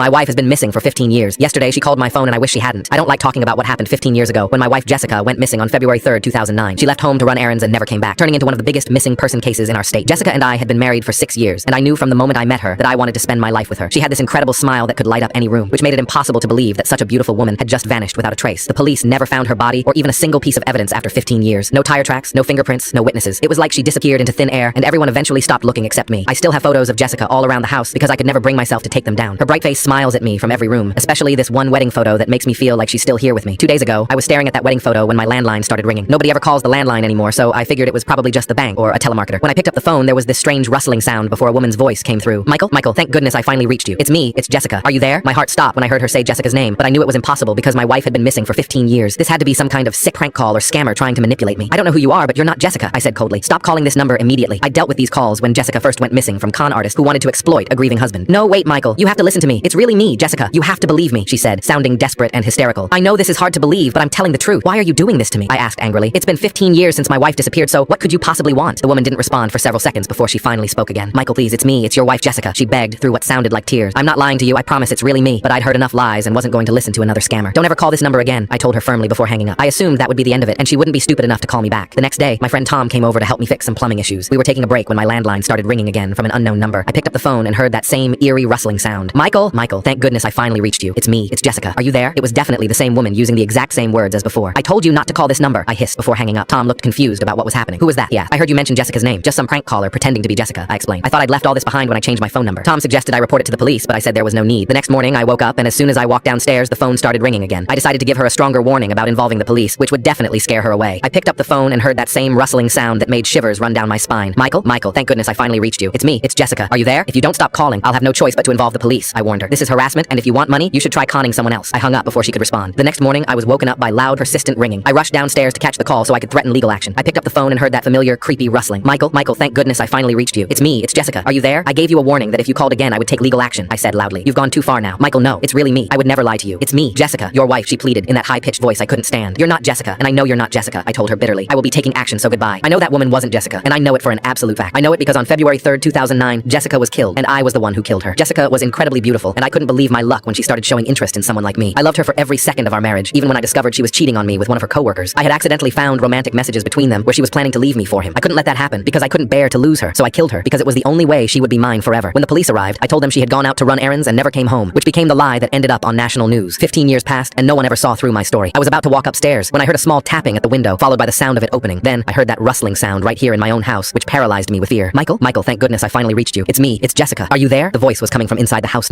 My wife has been missing for 15 years. Yesterday, she called my phone and I wish she hadn't. I don't like talking about what happened 15 years ago when my wife Jessica went missing on February 3rd, 2009. She left home to run errands and never came back, turning into one of the biggest missing person cases in our state. Jessica and I had been married for 6 years, and I knew from the moment I met her that I wanted to spend my life with her. She had this incredible smile that could light up any room, which made it impossible to believe that such a beautiful woman had just vanished without a trace. The police never found her body or even a single piece of evidence after 15 years. No tire tracks, no fingerprints, no witnesses. It was like she disappeared into thin air, and everyone eventually stopped looking except me. I still have photos of Jessica all around the house because I could never bring myself to take them down. Her bright face smiles at me from every room, especially this one wedding photo that makes me feel like she's still here with me. 2 days ago, I was staring at that wedding photo when my landline started ringing. Nobody ever calls the landline anymore, so I figured it was probably just the bank or a telemarketer. When I picked up the phone, there was this strange rustling sound before a woman's voice came through. Michael, thank goodness I finally reached you. It's me, it's Jessica. Are you there? My heart stopped when I heard her say Jessica's name, but I knew it was impossible because my wife had been missing for 15 years. This had to be some kind of sick prank call or scammer trying to manipulate me. I don't know who you are, but you're not Jessica, I said coldly. Stop calling this number immediately. I dealt with these calls when Jessica first went missing from con artists who wanted to exploit a grieving husband. No, wait, Michael, you have to listen to me. It's really me, Jessica. You have to believe me, she said, sounding desperate and hysterical. I know this is hard to believe, but I'm telling the truth. Why are you doing this to me? I asked angrily. It's been 15 years since my wife disappeared, so what could you possibly want? The woman didn't respond for several seconds before she finally spoke again. Michael, please, it's me. It's your wife, Jessica. She begged through what sounded like tears. I'm not lying to you. I promise it's really me, but I'd heard enough lies and wasn't going to listen to another scammer. Don't ever call this number again, I told her firmly before hanging up. I assumed that would be the end of it, and she wouldn't be stupid enough to call me back. The next day, my friend Tom came over to help me fix some plumbing issues. We were taking a break when my landline started ringing again from an unknown number. I picked up the phone and heard that same eerie rustling sound. Michael, thank goodness I finally reached you. It's me. It's Jessica. Are you there? It was definitely the same woman using the exact same words as before. I told you not to call this number, I hissed before hanging up. Tom looked confused about what was happening. Who was that? Yeah, I heard you mention Jessica's name. Just some prank caller pretending to be Jessica, I explained. I thought I'd left all this behind when I changed my phone number. Tom suggested I report it to the police, but I said there was no need. The next morning, I woke up, and as soon as I walked downstairs, the phone started ringing again. I decided to give her a stronger warning about involving the police, which would definitely scare her away. I picked up the phone and heard that same rustling sound that made shivers run down my spine. Michael, thank goodness I finally reached you. It's me. It's Jessica. Are you there? If you don't stop calling, I'll have no choice but to involve the police, I warned her. This is harassment, and if you want money, you should try conning someone else. I hung up before she could respond. The next morning, I was woken up by loud, persistent ringing. I rushed downstairs to catch the call so I could threaten legal action. I picked up the phone and heard that familiar, creepy rustling. Michael, thank goodness I finally reached you. It's me. It's Jessica. Are you there? I gave you a warning that if you called again, I would take legal action, I said loudly. You've gone too far now. Michael, no. It's really me. I would never lie to you. It's me, Jessica, your wife, she pleaded in that high-pitched voice I couldn't stand. You're not Jessica, and I know you're not Jessica, I told her bitterly. I will be taking action, so goodbye. I know that woman wasn't Jessica, and I know it for an absolute fact. I know it because on February 3rd, 2009, Jessica was killed, and I was the one who killed her. Jessica was incredibly beautiful, and I couldn't believe my luck when she started showing interest in someone like me. I loved her for every second of our marriage, even when I discovered she was cheating on me with one of her coworkers. I had accidentally found romantic messages between them where she was planning to leave me for him. I couldn't let that happen because I couldn't bear to lose her, so I killed her because it was the only way she would be mine forever. When the police arrived, I told them she had gone out to run errands and never came home, which became the lie that ended up on national news. 15 years passed, and no one ever saw through my story. I was about to walk upstairs when I heard a small tapping at the window, followed by the sound of it opening. Then I heard that rustling sound right here in my own house, which paralyzed me with fear. Michael, thank goodness I finally reached you. It's me. It's Jessica. Are you there? The voice was coming from inside the house.